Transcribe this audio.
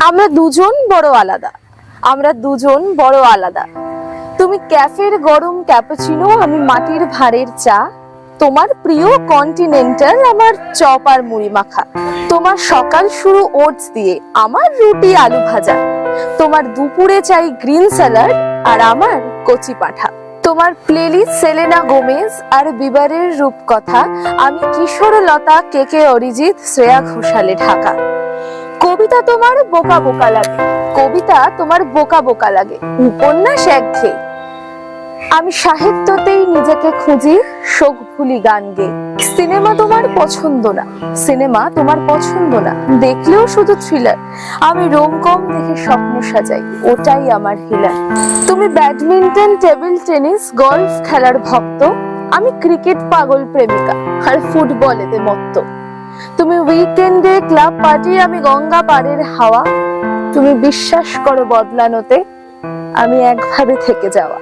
আমরা দুজন বড় আলাদা, আমরা দুজন বড় আলাদা। তুমি ক্যাফের গরম ক্যাপুচিনো, আমি মাটির ভাঁড়ের চা। তোমার প্রিয় কন্টিনেন্টাল, আমার চপ আর মুড়ি মাখা। তোমার সকাল শুরু ওটস দিয়ে, আমার রুটি আলু ভাজা। তোমার দুপুরে চাই গ্রিন স্যালাড, আর আমার কচি পাঁঠা। তোমার প্লেলিস্ট সেলেনা গোমেজ আর বিবারের রূপকথা, আমি কিশোরলতা, কেকে অরিজিৎ, শ্রেয়া ঘোষালে ঢাকা। কবিতা তোমার বোকা বোকা লাগে, কবিতা তোমার বোকা বোকা লাগে, উপন্যাস একঘেয়ে। আমি সাহিত্যতেই নিজেকে খুঁজি, শোক ভুলি গান গেয়ে। সিনেমা তোমার পছন্দ না, সিনেমা তোমার পছন্দ না, দেখলেও শুধু থ্রিলার। আমি রোমকম দেখে স্বপ্ন সাজাই, ওটাই আমার হিলার। তুমি ব্যাডমিন্টন, টেবিল টেনিস, গলফ খেলার ভক্ত। আমি ক্রিকেট পাগল প্রেমিকা, আর ফুটবলেতে মত্ত। তুমি উইকেন্ডে ক্লাব পার্টি, আমি গঙ্গা পাড়ের হাওয়া। তুমি বিশ্বাস করো বদলানোতে, আমি একভাবে থেকে যাওয়া।